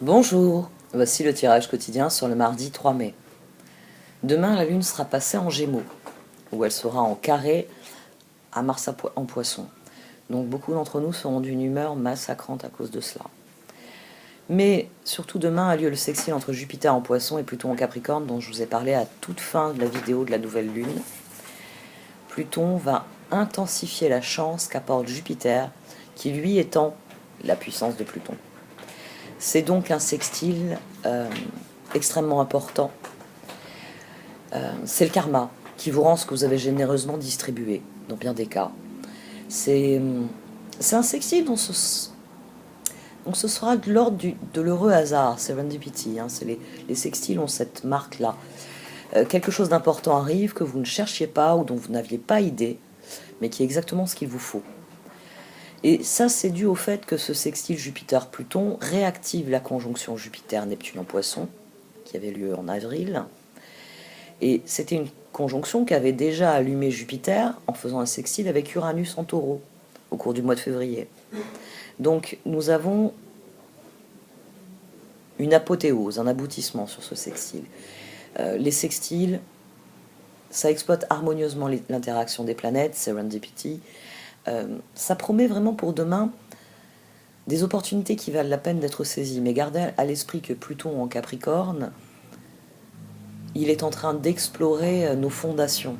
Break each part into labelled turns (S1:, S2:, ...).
S1: Bonjour, voici le tirage quotidien sur le mardi 3 mai. Demain, la Lune sera passée en Gémeaux, où elle sera en carré à Mars en Poisson. Donc beaucoup d'entre nous seront d'une humeur massacrante à cause de cela. Mais surtout demain a lieu le sextile entre Jupiter en Poisson et Pluton en Capricorne, dont je vous ai parlé à toute fin de la vidéo de la nouvelle Lune. Pluton va intensifier la chance qu'apporte Jupiter, qui lui étend la puissance de Pluton. C'est donc un sextile extrêmement important. C'est le karma qui vous rend ce que vous avez généreusement distribué, dans bien des cas. C'est un sextile dont ce sera de l'ordre de l'heureux hasard, serendipity. Les sextiles ont cette marque-là. Quelque chose d'important arrive que vous ne cherchiez pas ou dont vous n'aviez pas idée, mais qui est exactement ce qu'il vous faut. Et ça, c'est dû au fait que ce sextile Jupiter-Pluton réactive la conjonction Jupiter-Neptune en Poisson, qui avait lieu en avril. Et c'était une conjonction qui avait déjà allumé Jupiter en faisant un sextile avec Uranus en Taureau au cours du mois de février. Donc nous avons une apothéose, un aboutissement sur ce sextile. Les sextiles, ça exploite harmonieusement l'interaction des planètes, serendipity. Ça promet vraiment pour demain des opportunités qui valent la peine d'être saisies. Mais gardez à l'esprit que Pluton en Capricorne, il est en train d'explorer nos fondations.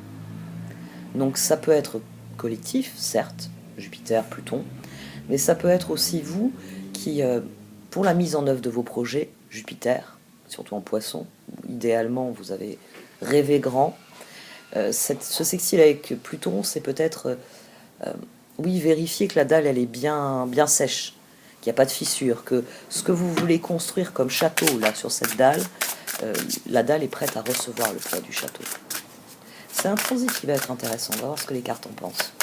S1: Donc ça peut être collectif, certes, Jupiter, Pluton, mais ça peut être aussi vous qui, pour la mise en œuvre de vos projets, Jupiter, surtout en Poisson, idéalement vous avez rêvé grand. Ce sextile avec Pluton, c'est peut-être, oui, vérifier que la dalle elle est bien sèche, qu'il n'y a pas de fissure, que ce que vous voulez construire comme château là sur cette dalle, la dalle est prête à recevoir le poids du château. C'est un transit qui va être intéressant, on va voir ce que les cartes en pensent.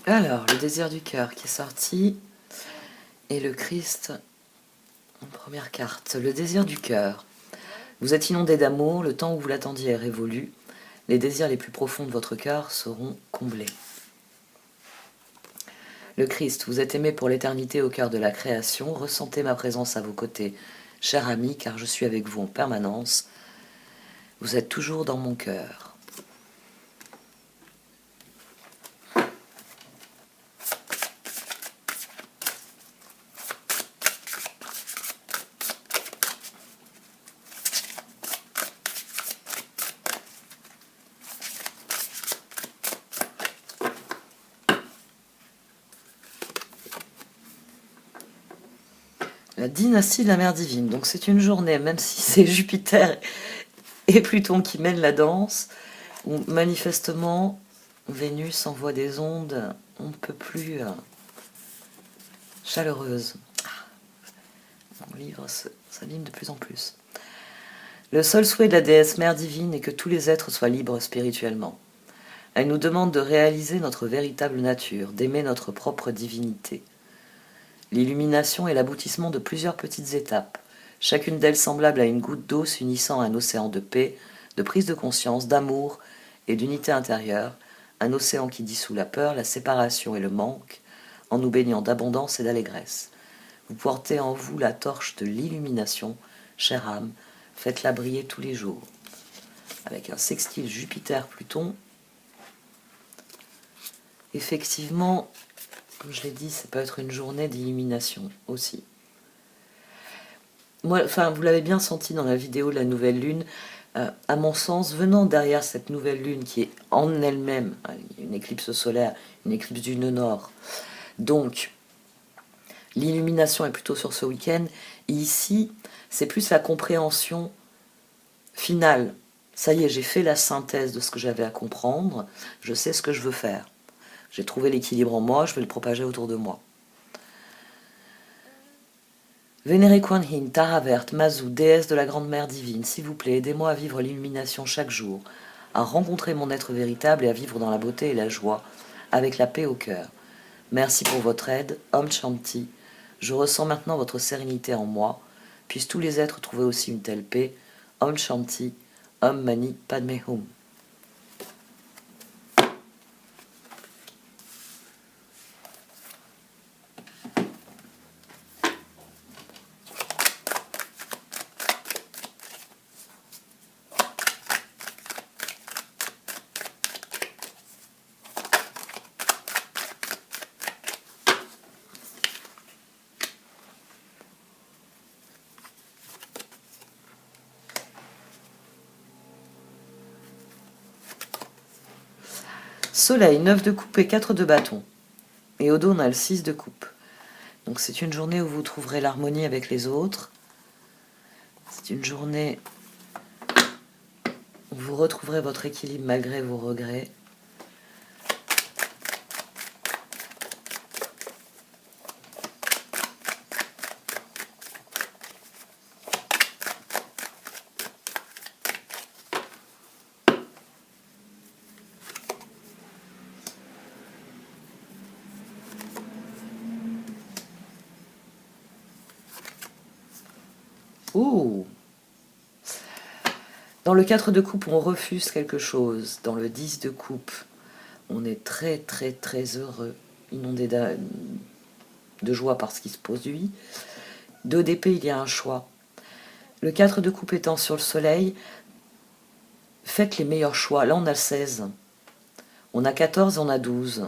S1: Alors, le désir du cœur qui est sorti, et le Christ en première carte. Le désir du cœur. Vous êtes inondé d'amour, le temps où vous l'attendiez est révolu, les désirs les plus profonds de votre cœur seront comblés. Le Christ, vous êtes aimé pour l'éternité au cœur de la création, ressentez ma présence à vos côtés, cher ami, car je suis avec vous en permanence, vous êtes toujours dans mon cœur. La dynastie de la mère divine. Donc c'est une journée, même si c'est Jupiter et Pluton qui mènent la danse, où manifestement Vénus envoie des ondes on ne peut plus chaleureuses. Mon livre s'anime de plus en plus. Le seul souhait de la déesse mère divine est que tous les êtres soient libres spirituellement. Elle nous demande de réaliser notre véritable nature, d'aimer notre propre divinité. L'illumination est l'aboutissement de plusieurs petites étapes, chacune d'elles semblable à une goutte d'eau s'unissant à un océan de paix, de prise de conscience, d'amour et d'unité intérieure, un océan qui dissout la peur, la séparation et le manque, en nous baignant d'abondance et d'allégresse. Vous portez en vous la torche de l'illumination, chère âme, faites-la briller tous les jours. Avec un sextile Jupiter-Pluton, effectivement, comme je l'ai dit, ça peut être une journée d'illumination aussi. Moi, vous l'avez bien senti dans la vidéo de la nouvelle lune, à mon sens, venant derrière cette nouvelle lune qui est en elle-même une éclipse solaire, une éclipse du nœud nord. Donc, l'illumination est plutôt sur ce week-end. Et ici, c'est plus la compréhension finale. Ça y est, j'ai fait la synthèse de ce que j'avais à comprendre. Je sais ce que je veux faire. J'ai trouvé l'équilibre en moi, je vais le propager autour de moi. Vénérée Kuan Yin, Tara verte, Mazu, déesse de la grande mère divine, s'il vous plaît, aidez-moi à vivre l'illumination chaque jour, à rencontrer mon être véritable et à vivre dans la beauté et la joie, avec la paix au cœur. Merci pour votre aide, Om Shanti. Je ressens maintenant votre sérénité en moi. Puissent tous les êtres trouver aussi une telle paix. Om Shanti, Om Mani Padme Hum. Soleil, 9 de coupe et 4 de bâton. Et au dos, on a le 6 de coupe. Donc c'est une journée où vous trouverez l'harmonie avec les autres. C'est une journée où vous retrouverez votre équilibre malgré vos regrets. Ouh! Dans le 4 de coupe, on refuse quelque chose. Dans le 10 de coupe, on est très très très heureux, inondé de joie par ce qui se produit. 2 d'épée, il y a un choix. Le 4 de coupe étant sur le soleil, faites les meilleurs choix. Là, on a le 16. On a 14 et on a 12.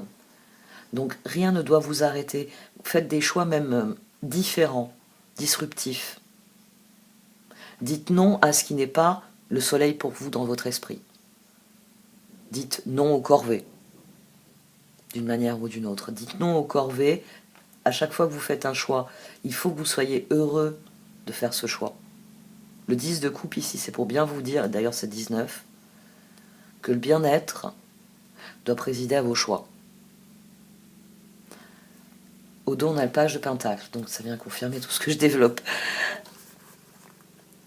S1: Donc, rien ne doit vous arrêter. Faites des choix même différents, disruptifs. Dites non à ce qui n'est pas le soleil pour vous dans votre esprit. Dites non aux corvées, d'une manière ou d'une autre. Dites non aux corvées. À chaque fois que vous faites un choix, il faut que vous soyez heureux de faire ce choix. Le 10 de coupe ici, c'est pour bien vous dire, d'ailleurs c'est 19, que le bien-être doit présider à vos choix. Au dos, on a le page de pentacle, donc ça vient confirmer tout ce que je développe.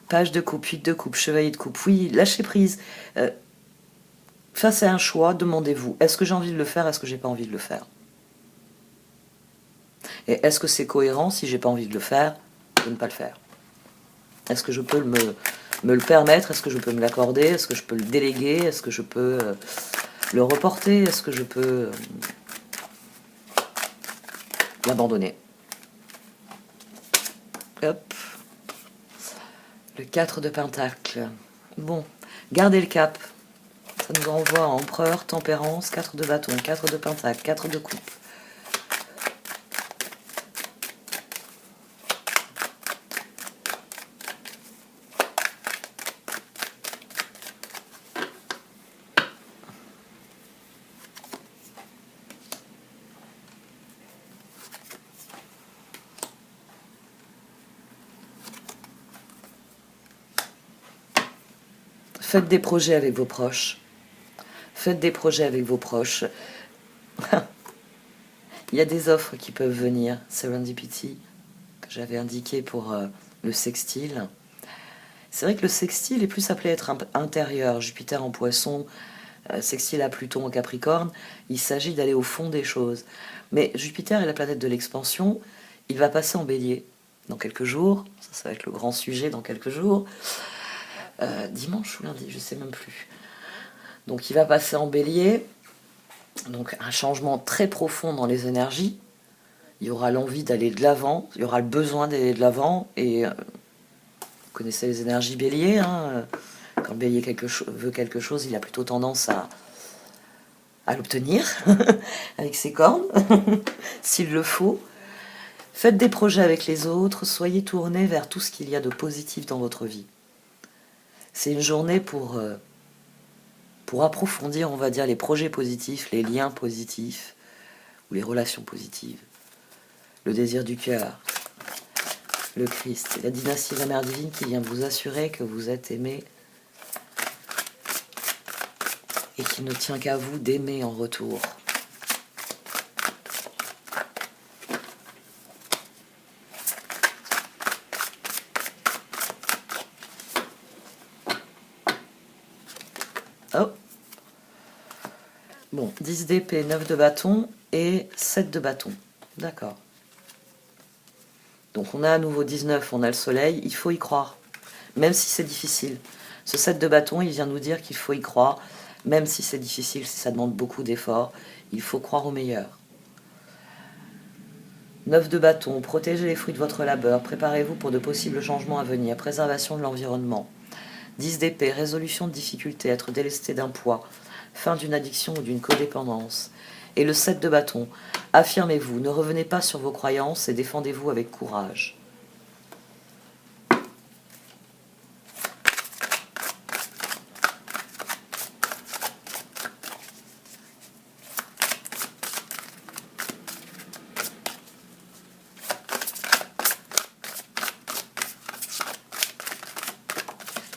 S1: Page de coupe, 8 de coupe, chevalier de coupe. Oui, lâchez prise. Face à un choix, demandez-vous, est-ce que j'ai envie de le faire, est-ce que j'ai pas envie de le faire? Et est-ce que c'est cohérent, si j'ai pas envie de le faire, de ne pas le faire? Est-ce que je peux me le permettre? Est-ce que je peux me l'accorder? Est-ce que je peux le déléguer? Est-ce que je peux le reporter? Est-ce que je peux l'abandonner? Hop. Le 4 de pentacle. Bon, gardez le cap. Ça nous renvoie à empereur, tempérance, 4 de bâton, 4 de pentacle, 4 de coupe. Faites des projets avec vos proches. Faites des projets avec vos proches. Il y a des offres qui peuvent venir. Serendipity, que j'avais indiqué pour le sextile. C'est vrai que le sextile est plus appelé à être intérieur. Jupiter en poisson, sextile à Pluton en Capricorne. Il s'agit d'aller au fond des choses. Mais Jupiter est la planète de l'expansion. Il va passer en bélier dans quelques jours. Ça va être le grand sujet dans quelques jours. Dimanche ou lundi, je ne sais même plus. Donc il va passer en bélier. Donc un changement très profond dans les énergies. Il y aura l'envie d'aller de l'avant, il y aura le besoin d'aller de l'avant. Et vous connaissez les énergies bélier, hein, quand le bélier veut quelque chose, il a plutôt tendance à l'obtenir avec ses cornes, s'il le faut. Faites des projets avec les autres, soyez tournés vers tout ce qu'il y a de positif dans votre vie. C'est une journée pour approfondir, on va dire, les projets positifs, les liens positifs, ou les relations positives. Le désir du cœur, le Christ, la dynastie de la Mère Divine qui vient vous assurer que vous êtes aimé et qu'il ne tient qu'à vous d'aimer en retour. Oh. Bon, 10 d'épée, 9 de bâton et 7 de bâton. D'accord. Donc on a à nouveau 19, on a le soleil, il faut y croire, même si c'est difficile. Ce 7 de bâton, il vient nous dire qu'il faut y croire, même si c'est difficile, si ça demande beaucoup d'efforts, il faut croire au meilleur. 9 de bâton, protégez les fruits de votre labeur, préparez-vous pour de possibles changements à venir, préservation de l'environnement. 10 d'épée, résolution de difficultés, être délesté d'un poids, fin d'une addiction ou d'une codépendance. Et le 7 de bâton, affirmez-vous, ne revenez pas sur vos croyances et défendez-vous avec courage.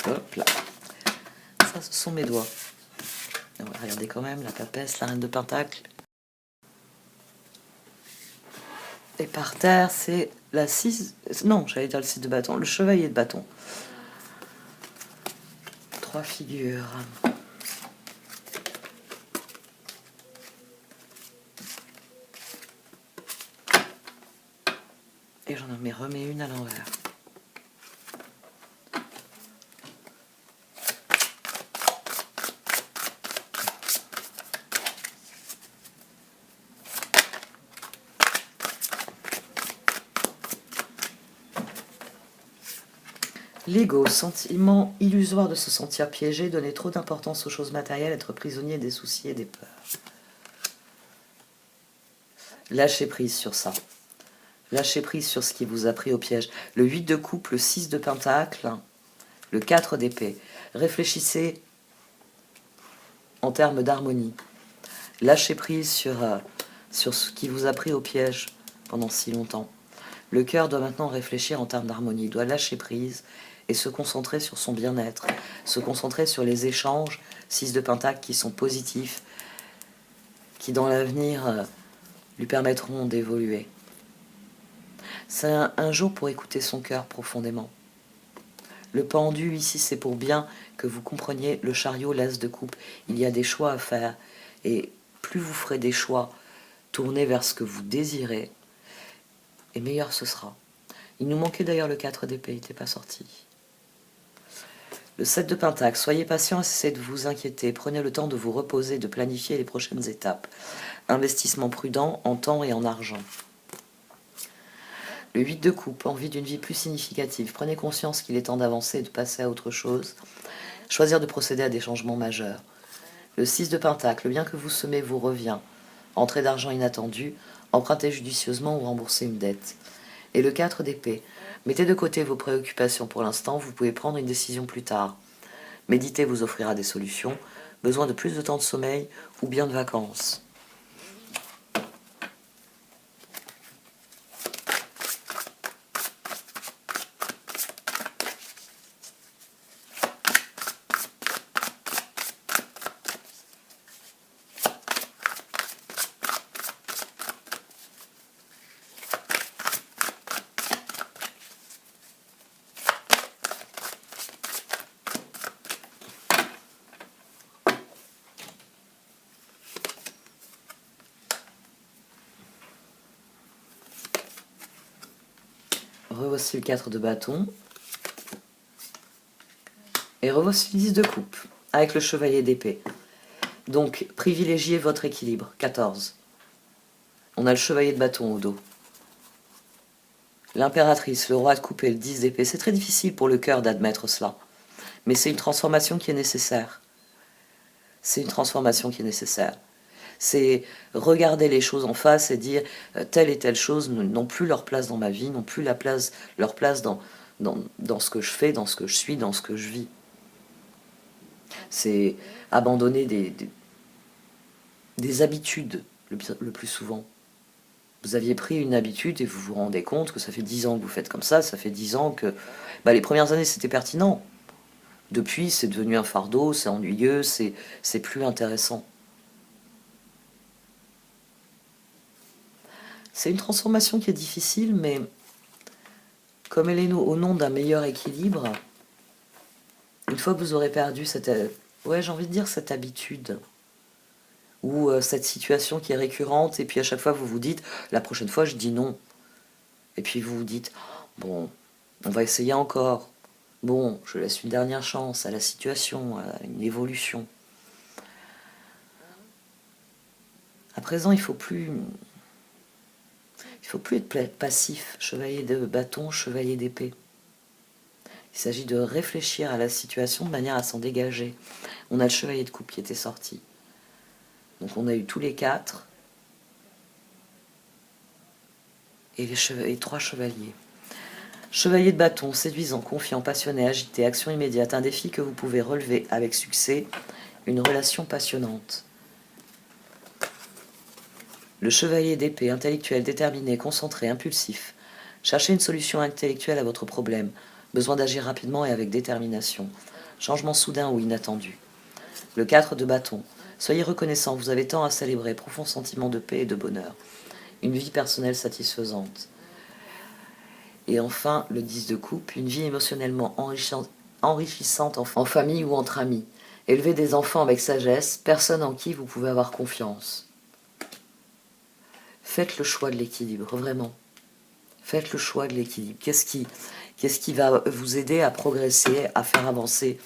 S1: Hop là. Ça, ce sont mes doigts. Regardez quand même, la papesse, la reine de pentacle. Et par terre, c'est la 6... Non, j'allais dire le 6 de bâton. Le chevalier de bâton. 3 figures. Et j'en remets une à l'envers. L'ego, sentiment illusoire de se sentir piégé, donner trop d'importance aux choses matérielles, être prisonnier des soucis et des peurs. Lâchez prise sur ça. Lâchez prise sur ce qui vous a pris au piège. Le 8 de coupe, le 6 de pentacle, le 4 d'épée. Réfléchissez en termes d'harmonie. Lâchez prise sur ce qui vous a pris au piège pendant si longtemps. Le cœur doit maintenant réfléchir en termes d'harmonie. Il doit lâcher prise et se concentrer sur son bien-être, se concentrer sur les échanges 6 de pentacle qui sont positifs, qui dans l'avenir lui permettront d'évoluer. C'est un jour pour écouter son cœur profondément. Le pendu ici, c'est pour bien que vous compreniez le chariot, l'as de coupe. Il y a des choix à faire et plus vous ferez des choix tournés vers ce que vous désirez, et meilleur ce sera. Il nous manquait d'ailleurs le 4 d'épée, il n'était pas sorti. Le 7 de pentacle, soyez patient et cessez de vous inquiéter. Prenez le temps de vous reposer, de planifier les prochaines étapes. Investissement prudent en temps et en argent. Le 8 de coupe, envie d'une vie plus significative. Prenez conscience qu'il est temps d'avancer et de passer à autre chose. Choisir de procéder à des changements majeurs. Le 6 de pentacle, le bien que vous semez vous revient. Entrée d'argent inattendue, empruntez judicieusement ou remboursez une dette. Et le 4 d'épée, mettez de côté vos préoccupations pour l'instant, vous pouvez prendre une décision plus tard. Méditer vous offrira des solutions, besoin de plus de temps de sommeil ou bien de vacances. Revoici le 4 de bâton. Et revoici le 10 de coupe, avec le chevalier d'épée. Donc, privilégiez votre équilibre. 14. On a le chevalier de bâton au dos. L'impératrice, le roi de coupe et le 10 d'épée. C'est très difficile pour le cœur d'admettre cela. Mais c'est une transformation qui est nécessaire. C'est une transformation qui est nécessaire. C'est regarder les choses en face et dire telle et telle chose n'ont plus leur place dans ma vie, n'ont plus leur place dans ce que je fais, dans ce que je suis, dans ce que je vis. C'est abandonner des habitudes le plus souvent. Vous aviez pris une habitude et vous vous rendez compte que ça fait 10 ans que vous faites comme ça fait 10 ans que... les premières années c'était pertinent. Depuis c'est devenu un fardeau, c'est ennuyeux, c'est plus intéressant. C'est une transformation qui est difficile, mais comme elle est au nom d'un meilleur équilibre, une fois que vous aurez perdu cette... Ouais, j'ai envie de dire cette habitude, ou cette situation qui est récurrente, et puis à chaque fois vous vous dites, la prochaine fois je dis non. Et puis vous vous dites, bon, on va essayer encore. Bon, je laisse une dernière chance à la situation, à une évolution. À présent, il faut plus être passif, chevalier de bâton, chevalier d'épée. Il s'agit de réfléchir à la situation de manière à s'en dégager. On a le chevalier de coupe qui était sorti. Donc on a eu tous les 4 et les 3 chevaliers. Chevalier de bâton, séduisant, confiant, passionné, agité, action immédiate, un défi que vous pouvez relever avec succès, une relation passionnante. Le chevalier d'épée, intellectuel, déterminé, concentré, impulsif. Cherchez une solution intellectuelle à votre problème. Besoin d'agir rapidement et avec détermination. Changement soudain ou inattendu. Le 4 de bâton. Soyez reconnaissant, vous avez tant à célébrer, profond sentiment de paix et de bonheur. Une vie personnelle satisfaisante. Et enfin, le 10 de coupe, une vie émotionnellement enrichissante en famille ou entre amis. Élevez des enfants avec sagesse, personne en qui vous pouvez avoir confiance. Faites le choix de l'équilibre, vraiment. Faites le choix de l'équilibre. Qu'est-ce qui va vous aider à progresser, à faire avancer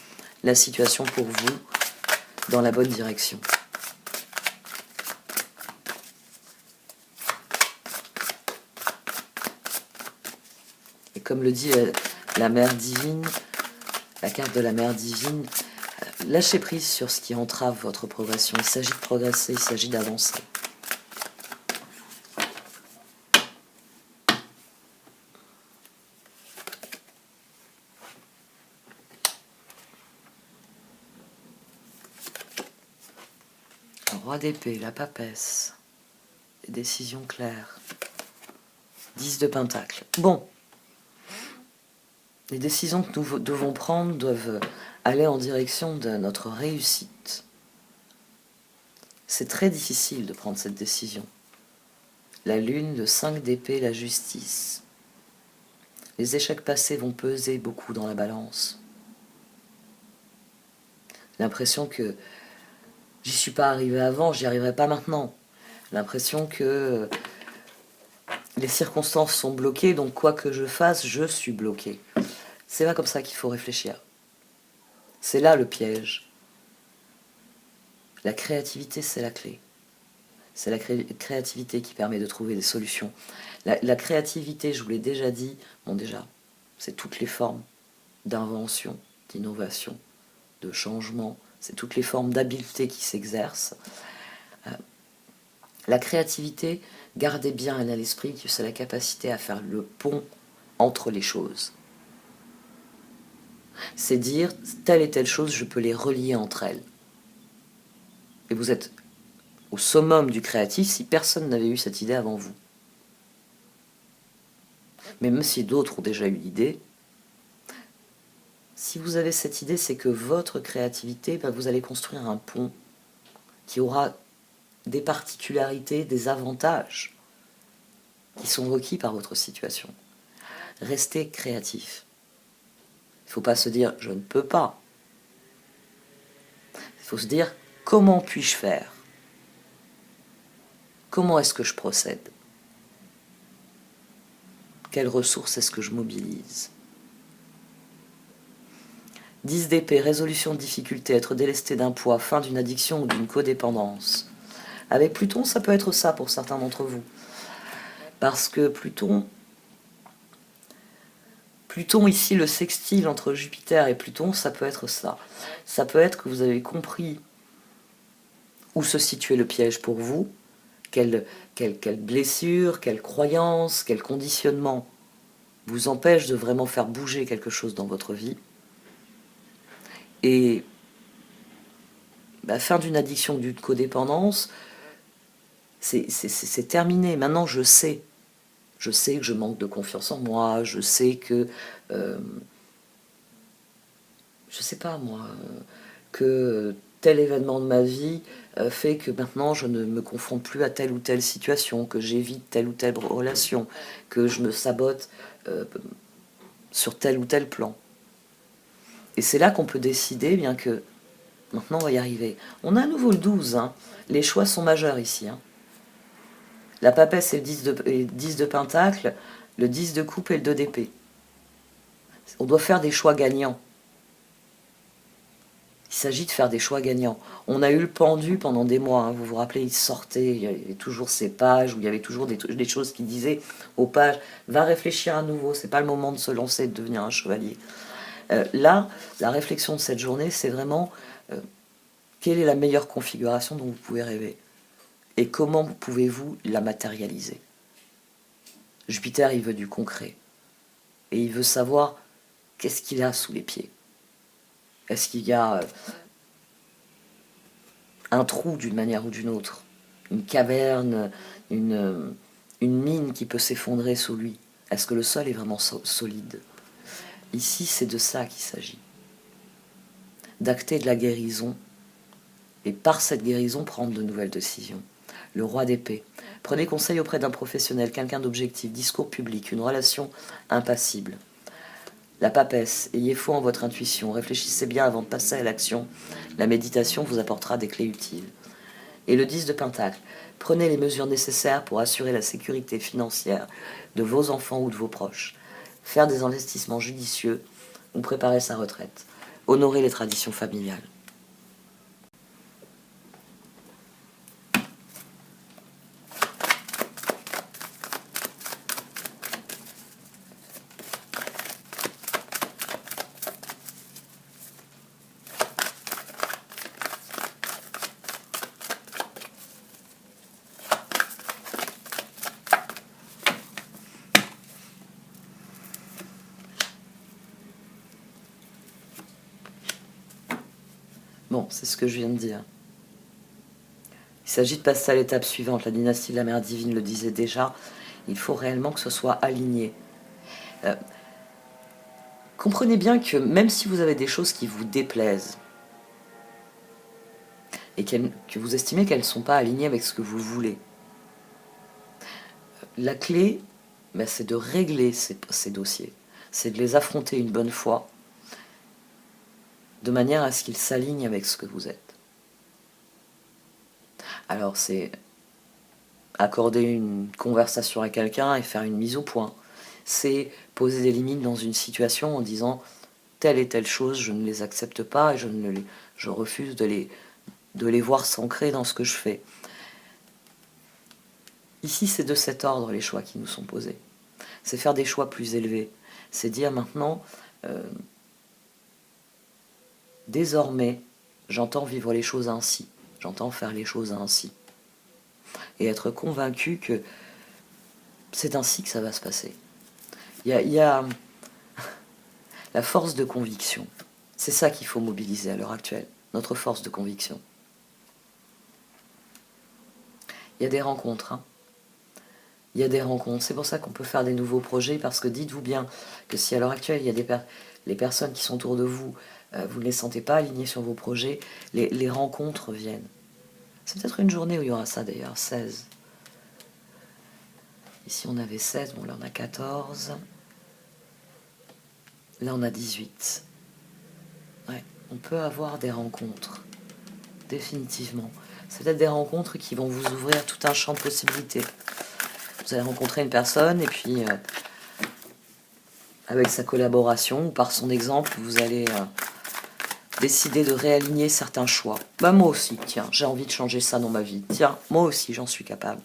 S1: la situation pour vous dans la bonne direction? Et comme le dit la Mère Divine, la carte de la Mère Divine, lâchez prise sur ce qui entrave votre progression. Il s'agit de progresser, il s'agit d'avancer. Roi d'épée, la papesse, les décisions claires, 10 de pentacle. Bon, les décisions que nous devons prendre doivent aller en direction de notre réussite. C'est très difficile de prendre cette décision. La lune, le 5 d'épée, la justice. Les échecs passés vont peser beaucoup dans la balance. L'impression que j'y suis pas arrivé avant, j'y arriverai pas maintenant. L'impression que les circonstances sont bloquées, donc quoi que je fasse, je suis bloqué. C'est pas comme ça qu'il faut réfléchir. C'est là le piège. La créativité, c'est la clé. C'est la créativité qui permet de trouver des solutions. La créativité, je vous l'ai déjà dit, bon déjà, c'est toutes les formes d'invention, d'innovation, de changement, c'est toutes les formes d'habileté qui s'exercent. La créativité, gardez bien à l'esprit que c'est la capacité à faire le pont entre les choses. C'est dire, telle et telle chose, je peux les relier entre elles. Et vous êtes au summum du créatif si personne n'avait eu cette idée avant vous. Mais même si d'autres ont déjà eu l'idée, si vous avez cette idée, c'est que votre créativité, vous allez construire un pont qui aura des particularités, des avantages qui sont requis par votre situation. Restez créatif. Il ne faut pas se dire « je ne peux pas ». Il faut se dire « comment puis-je faire ? Comment est-ce que je procède ? Quelles ressources est-ce que je mobilise ?» 10 d'épée, résolution de difficulté, être délesté d'un poids, fin d'une addiction ou d'une codépendance. Avec Pluton, ça peut être ça pour certains d'entre vous. Parce que Pluton ici, le sextile entre Jupiter et Pluton, ça peut être ça. Ça peut être que vous avez compris où se situait le piège pour vous, quelle blessure, quelle croyance, quel conditionnement vous empêche de vraiment faire bouger quelque chose dans votre vie. Et fin d'une addiction, d'une codépendance, c'est terminé. Maintenant, je sais que je manque de confiance en moi, je sais que, je sais pas moi, que tel événement de ma vie fait que maintenant je ne me confronte plus à telle ou telle situation, que j'évite telle ou telle relation, que je me sabote sur tel ou tel plan. Et c'est là qu'on peut décider, bien que maintenant on va y arriver. On a à nouveau le 12, hein. Les choix sont majeurs ici. Hein. La papesse c'est le 10 de pentacle, le 10 de coupe et le 2 d'épée. On doit faire des choix gagnants. Il s'agit de faire des choix gagnants. On a eu le pendu pendant des mois, hein. Vous vous rappelez, il sortait, il y avait toujours ces pages où il y avait toujours des choses qui disaient aux pages « va réfléchir à nouveau, c'est pas le moment de se lancer, de devenir un chevalier ». Là, la réflexion de cette journée, c'est vraiment quelle est la meilleure configuration dont vous pouvez rêver et comment pouvez-vous la matérialiser. Jupiter, il veut du concret et il veut savoir qu'est-ce qu'il a sous les pieds. Est-ce qu'il y a un trou d'une manière ou d'une autre, une caverne, une mine qui peut s'effondrer sous lui? Est-ce que le sol est vraiment solide? Ici, c'est de ça qu'il s'agit. D'acter de la guérison, et par cette guérison, prendre de nouvelles décisions. Le roi d'épée. Prenez conseil auprès d'un professionnel, quelqu'un d'objectif, discours public, une relation impassible. La papesse, ayez foi en votre intuition, réfléchissez bien avant de passer à l'action. La méditation vous apportera des clés utiles. Et le 10 de Pentacle, prenez les mesures nécessaires pour assurer la sécurité financière de vos enfants ou de vos proches. Faire des investissements judicieux ou préparer sa retraite. Honorer les traditions familiales. Bon, c'est ce que je viens de dire. Il s'agit de passer à l'étape suivante. La dynastie de la Mère Divine le disait déjà. Il faut réellement que ce soit aligné. Comprenez bien que même si vous avez des choses qui vous déplaisent et que vous estimez qu'elles ne sont pas alignées avec ce que vous voulez, la clé, c'est de régler ces dossiers. C'est de les affronter une bonne fois, de manière à ce qu'ils s'alignent avec ce que vous êtes. Alors c'est accorder une conversation à quelqu'un et faire une mise au point. C'est poser des limites dans une situation en disant telle et telle chose, je ne les accepte pas et je refuse de les voir s'ancrer dans ce que je fais. Ici, c'est de cet ordre les choix qui nous sont posés. C'est faire des choix plus élevés. C'est dire maintenant, désormais, j'entends vivre les choses ainsi. J'entends faire les choses ainsi. Et être convaincu que c'est ainsi que ça va se passer. Il y a la force de conviction. C'est ça qu'il faut mobiliser à l'heure actuelle, notre force de conviction. Il y a des rencontres. Il y a des rencontres. C'est pour ça qu'on peut faire des nouveaux projets, parce que dites-vous bien que si à l'heure actuelle, il y a les personnes qui sont autour de vous, vous ne les sentez pas alignés sur vos projets, les rencontres viennent. C'est peut-être une journée où il y aura ça d'ailleurs, 16. Ici on avait 16, bon là on a 14. Là on a 18. Ouais, on peut avoir des rencontres, définitivement. C'est peut-être des rencontres qui vont vous ouvrir tout un champ de possibilités. Vous allez rencontrer une personne et puis avec sa collaboration ou par son exemple, vous allez décider de réaligner certains choix. Moi aussi, tiens, j'ai envie de changer ça dans ma vie. Tiens, moi aussi, j'en suis capable.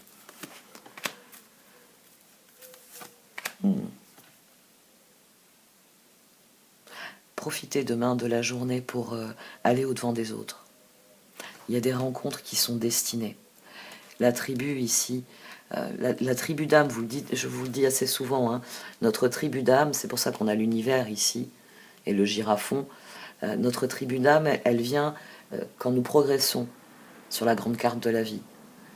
S1: Profitez demain de la journée pour aller au-devant des autres. Il y a des rencontres qui sont destinées. La tribu ici, la tribu d'âme, je vous le dis assez souvent, hein, notre tribu d'âme, c'est pour ça qu'on a l'univers ici, et le girafon, notre tribu d'âme, elle vient quand nous progressons sur la grande carte de la vie.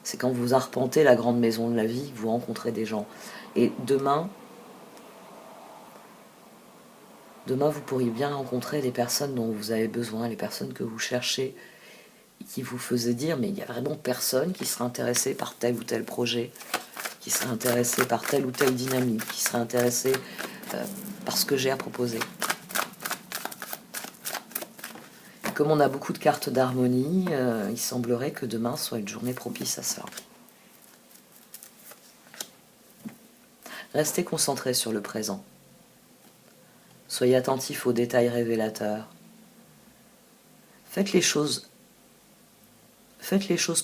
S1: C'est quand vous arpentez la grande maison de la vie que vous rencontrez des gens. Et demain, vous pourriez bien rencontrer les personnes dont vous avez besoin, les personnes que vous cherchez, qui vous faisaient dire mais il n'y a vraiment personne qui serait intéressé par tel ou tel projet, qui serait intéressé par telle ou telle dynamique, qui serait intéressé par ce que j'ai à proposer. Comme on a beaucoup de cartes d'harmonie, il semblerait que demain soit une journée propice à ça. Restez concentrés sur le présent. Soyez attentifs aux détails révélateurs. Faites les choses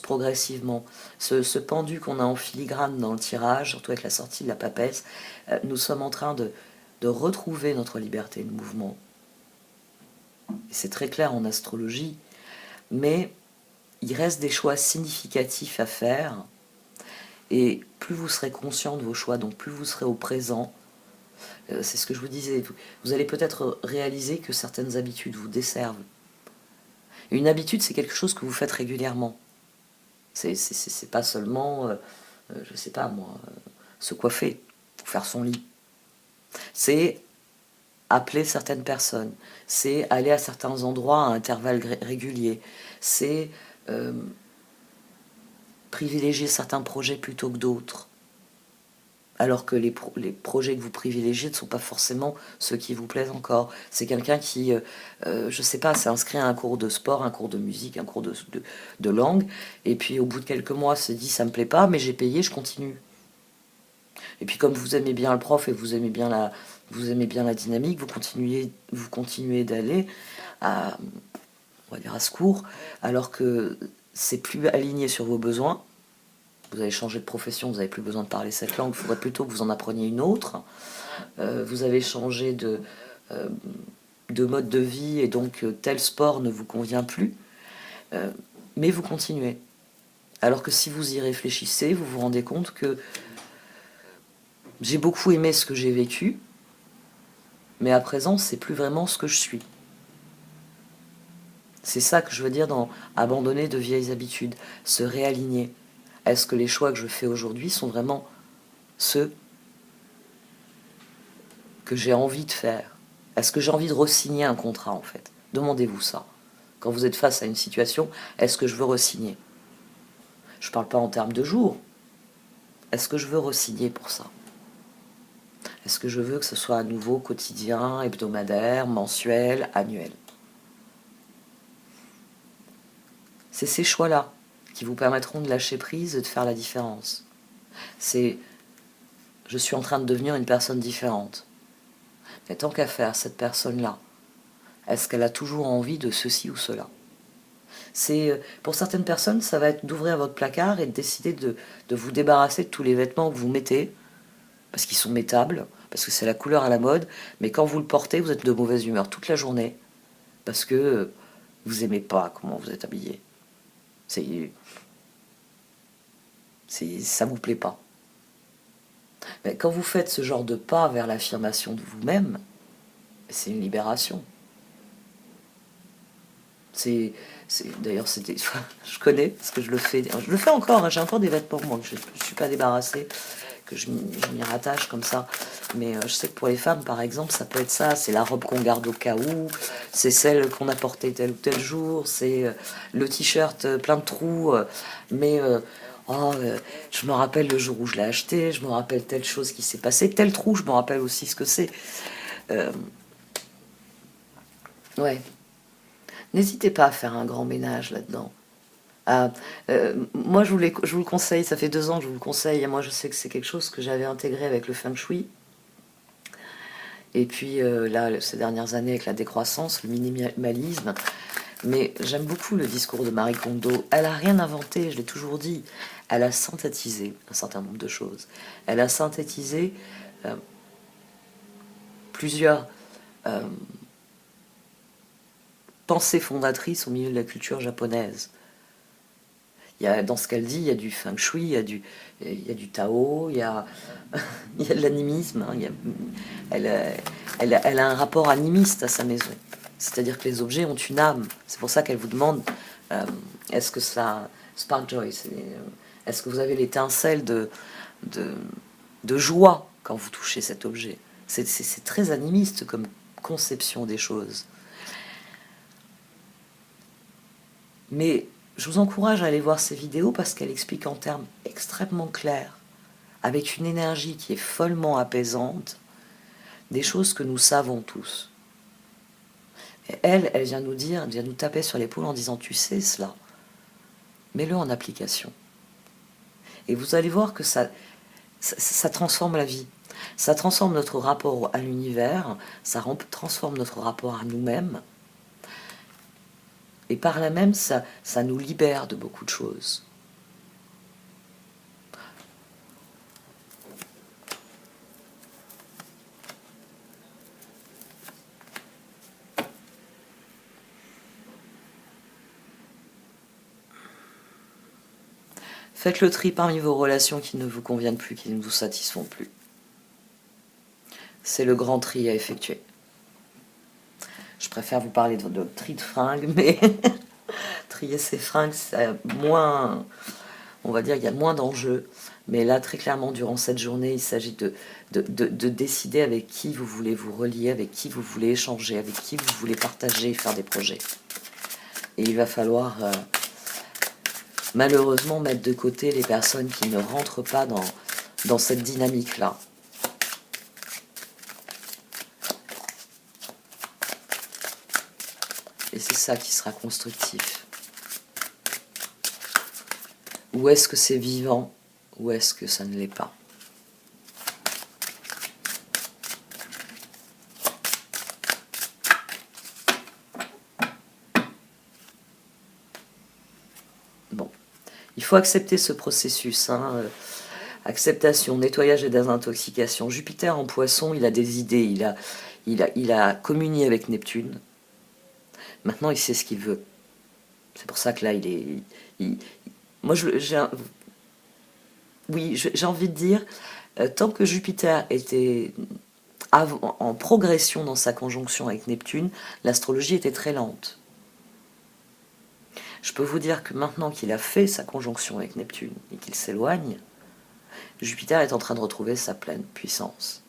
S1: progressivement. Ce pendu qu'on a en filigrane dans le tirage, surtout avec la sortie de la papesse, nous sommes en train de retrouver notre liberté de mouvement. Et c'est très clair en astrologie, mais il reste des choix significatifs à faire, et plus vous serez conscient de vos choix, donc plus vous serez au présent, c'est ce que je vous disais, vous allez peut-être réaliser que certaines habitudes vous desservent. Une habitude, c'est quelque chose que vous faites régulièrement. C'est pas seulement, je sais pas moi, se coiffer ou faire son lit. C'est appeler certaines personnes, c'est aller à certains endroits à intervalles réguliers, c'est privilégier certains projets plutôt que d'autres. Alors que les projets que vous privilégiez ne sont pas forcément ceux qui vous plaisent encore. C'est quelqu'un qui, je sais pas, s'est inscrit à un cours de sport, un cours de musique, un cours de langue, et puis au bout de quelques mois se dit ça me plaît pas, mais j'ai payé, je continue. Et puis comme vous aimez bien le prof et vous aimez bien la dynamique, vous continuez d'aller à, on va dire à ce cours, alors que c'est plus aligné sur vos besoins. Vous avez changé de profession, vous n'avez plus besoin de parler cette langue, il faudrait plutôt que vous en appreniez une autre. Vous avez changé de mode de vie et donc tel sport ne vous convient plus. Mais vous continuez. Alors que si vous y réfléchissez, vous vous rendez compte que j'ai beaucoup aimé ce que j'ai vécu, mais à présent, c'est plus vraiment ce que je suis. C'est ça que je veux dire dans abandonner de vieilles habitudes, se réaligner. Est-ce que les choix que je fais aujourd'hui sont vraiment ceux que j'ai envie de faire? Est-ce que j'ai envie de re-signer un contrat, en fait? Demandez-vous ça. Quand vous êtes face à une situation, est-ce que je veux re-signer? Je ne parle pas en termes de jours. Est-ce que je veux re-signer pour ça? Est-ce que je veux que ce soit à nouveau quotidien, hebdomadaire, mensuel, annuel? C'est ces choix-là qui vous permettront de lâcher prise et de faire la différence. C'est « je suis en train de devenir une personne différente ». Mais tant qu'à faire, cette personne-là, est-ce qu'elle a toujours envie de ceci ou cela? C'est pour certaines personnes, ça va être d'ouvrir votre placard et de décider de vous débarrasser de tous les vêtements que vous mettez, parce qu'ils sont mettables, parce que c'est la couleur à la mode, mais quand vous le portez, vous êtes de mauvaise humeur toute la journée, parce que vous aimez pas comment vous êtes habillé. Ça vous plaît pas. Mais quand vous faites ce genre de pas vers l'affirmation de vous-même, c'est une libération. D'ailleurs, je connais, parce que je le fais encore, hein, j'ai encore des vêtements, moi, que je ne suis pas débarrassée, que je m'y rattache comme ça. Mais je sais que pour les femmes, par exemple, ça peut être ça, c'est la robe qu'on garde au cas où, c'est celle qu'on a portée tel ou tel jour, c'est le t-shirt plein de trous, mais je me rappelle le jour où je l'ai acheté, je me rappelle telle chose qui s'est passée, tel trou, je me rappelle aussi ce que c'est. Ouais. N'hésitez pas à faire un grand ménage là-dedans. Moi, je vous le conseille, ça fait 2 ans que je vous le conseille. Moi, je sais que c'est quelque chose que j'avais intégré avec le feng shui. Et puis là, ces dernières années, avec la décroissance, le minimalisme. Mais j'aime beaucoup le discours de Marie Kondo. Elle n'a rien inventé, je l'ai toujours dit. Elle a synthétisé un certain nombre de choses. Elle a synthétisé plusieurs pensées fondatrices au milieu de la culture japonaise. Dans ce qu'elle dit, il y a du feng shui, il y a du Tao, il y a de l'animisme. Hein, elle a un rapport animiste à sa maison. C'est-à-dire que les objets ont une âme. C'est pour ça qu'elle vous demande est-ce que ça spark joy, est-ce que vous avez l'étincelle de joie quand vous touchez cet objet? C'est très animiste comme conception des choses. Mais je vous encourage à aller voir ces vidéos parce qu'elle explique en termes extrêmement clairs, avec une énergie qui est follement apaisante, des choses que nous savons tous. Et elle vient nous dire, elle vient nous taper sur l'épaule en disant « tu sais cela, mets-le en application ». Et vous allez voir que ça transforme la vie. Ça transforme notre rapport à l'univers, ça transforme notre rapport à nous-mêmes. Et par là même, ça nous libère de beaucoup de choses. Faites le tri parmi vos relations qui ne vous conviennent plus, qui ne vous satisfont plus. C'est le grand tri à effectuer. Je préfère vous parler de tri de fringues, mais trier ses fringues, c'est moins on va dire qu'il y a moins d'enjeux. Mais là, très clairement, durant cette journée, il s'agit de décider avec qui vous voulez vous relier, avec qui vous voulez échanger, avec qui vous voulez partager et faire des projets. Et il va falloir malheureusement mettre de côté les personnes qui ne rentrent pas dans cette dynamique-là. Et c'est ça qui sera constructif. Ou est-ce que c'est vivant, ou est-ce que ça ne l'est pas? Bon, il faut accepter ce processus, hein. Acceptation, nettoyage et désintoxication. Jupiter en poisson, il a des idées, il a communié avec Neptune. Maintenant, il sait ce qu'il veut. C'est pour ça que là, moi, j'ai envie de dire, tant que Jupiter était en progression dans sa conjonction avec Neptune, l'astrologie était très lente. Je peux vous dire que maintenant qu'il a fait sa conjonction avec Neptune et qu'il s'éloigne, Jupiter est en train de retrouver sa pleine puissance.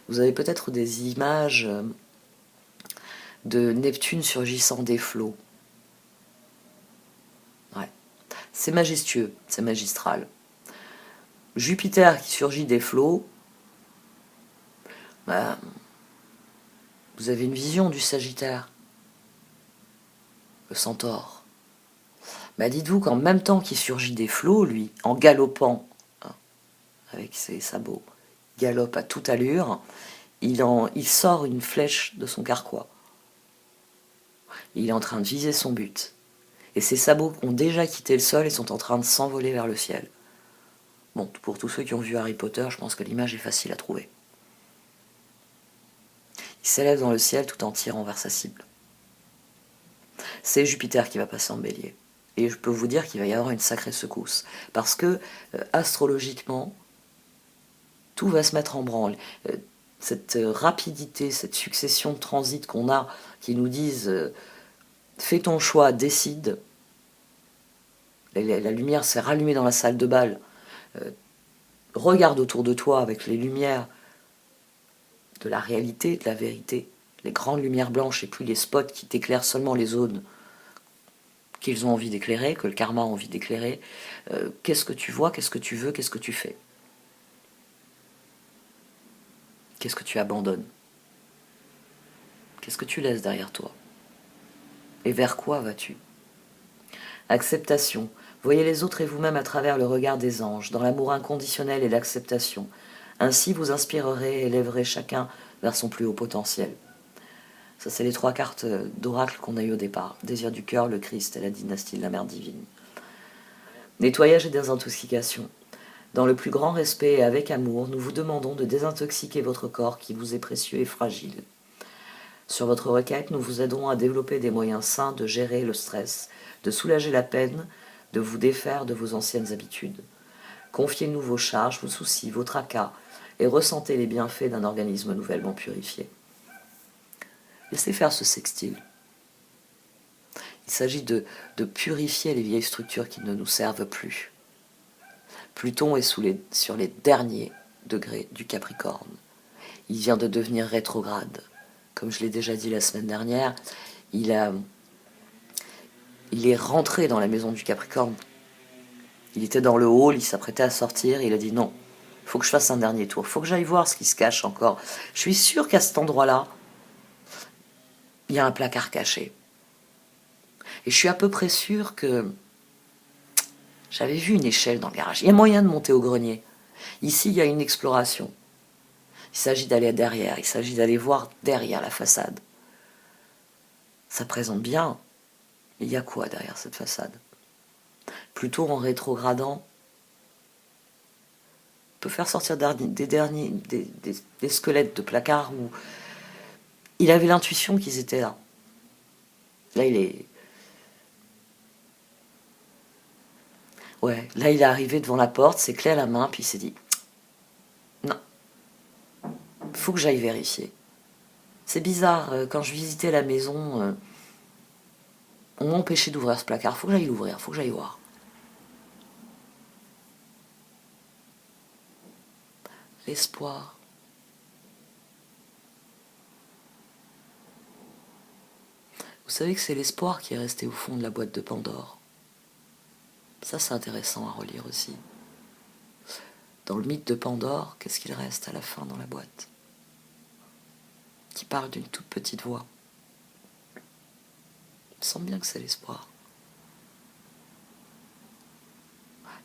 S1: Vous avez peut-être des images de Neptune surgissant des flots. Ouais. C'est majestueux, c'est magistral. Jupiter qui surgit des flots, bah, vous avez une vision du Sagittaire, le centaure. Bah, dites-vous qu'en même temps qu'il surgit des flots, lui, en galopant, hein, avec ses sabots, galope à toute allure, il sort une flèche de son carquois. Il est en train de viser son but. Et ses sabots ont déjà quitté le sol et sont en train de s'envoler vers le ciel. Bon, pour tous ceux qui ont vu Harry Potter, je pense que l'image est facile à trouver. Il s'élève dans le ciel tout en tirant vers sa cible. C'est Jupiter qui va passer en bélier. Et je peux vous dire qu'il va y avoir une sacrée secousse. Parce que, astrologiquement, tout va se mettre en branle. Cette rapidité, cette succession de transits qu'on a, qui nous disent fais ton choix, décide. La lumière s'est rallumée dans la salle de bal. Regarde autour de toi avec les lumières de la réalité, de la vérité. Les grandes lumières blanches et puis les spots qui t'éclairent seulement les zones qu'ils ont envie d'éclairer, que le karma a envie d'éclairer. Qu'est-ce que tu vois, qu'est-ce que tu veux, qu'est-ce que tu fais? Qu'est-ce que tu abandonnes? Qu'est-ce que tu laisses derrière toi? Et vers quoi vas-tu? Acceptation. Voyez les autres et vous-même à travers le regard des anges, dans l'amour inconditionnel et l'acceptation. Ainsi vous inspirerez et élèverez chacun vers son plus haut potentiel. Ça, c'est les 3 cartes d'oracle qu'on a eues au départ. Désir du cœur, le Christ et la dynastie de la mère divine. Nettoyage et désintoxication. Dans le plus grand respect et avec amour, nous vous demandons de désintoxiquer votre corps qui vous est précieux et fragile. Sur votre requête, nous vous aiderons à développer des moyens sains de gérer le stress, de soulager la peine, de vous défaire de vos anciennes habitudes. Confiez-nous vos charges, vos soucis, vos tracas, et ressentez les bienfaits d'un organisme nouvellement purifié. Laissez faire ce sextile. Il s'agit de purifier les vieilles structures qui ne nous servent plus. Pluton est sur les derniers degrés du Capricorne. Il vient de devenir rétrograde. Comme je l'ai déjà dit la semaine dernière, il est rentré dans la maison du Capricorne. Il était dans le hall, il s'apprêtait à sortir, et il a dit non, il faut que je fasse un dernier tour, il faut que j'aille voir ce qui se cache encore. Je suis sûr qu'à cet endroit-là, il y a un placard caché. Et je suis à peu près sûr que j'avais vu une échelle dans le garage. Il y a moyen de monter au grenier. Ici, il y a une exploration. Il s'agit d'aller derrière, il s'agit d'aller voir derrière la façade. Ça présente bien. Mais il y a quoi derrière cette façade? Plutôt en rétrogradant, peut faire sortir des squelettes de placards où il avait l'intuition qu'ils étaient là. Là, là, il est arrivé devant la porte, ses clés à la main, puis il s'est dit non, faut que j'aille vérifier. C'est bizarre, quand je visitais la maison, on m'empêchait d'ouvrir ce placard, faut que j'aille l'ouvrir, faut que j'aille voir. l'espoir. Vous savez que c'est l'espoir qui est resté au fond de la boîte de Pandore. Ça, c'est intéressant à relire aussi. Dans le mythe de Pandore, qu'est-ce qu'il reste à la fin dans la boîte? Qui parle d'une toute petite voix. Il me semble bien que c'est l'espoir.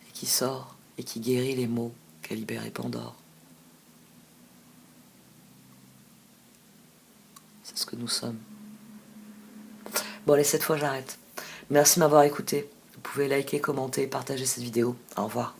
S1: Et qui sort et qui guérit les maux qu'a libéré Pandore. C'est ce que nous sommes. Bon, allez, cette fois j'arrête. Merci de m'avoir écouté. Vous pouvez liker, commenter, partager cette vidéo. Au revoir.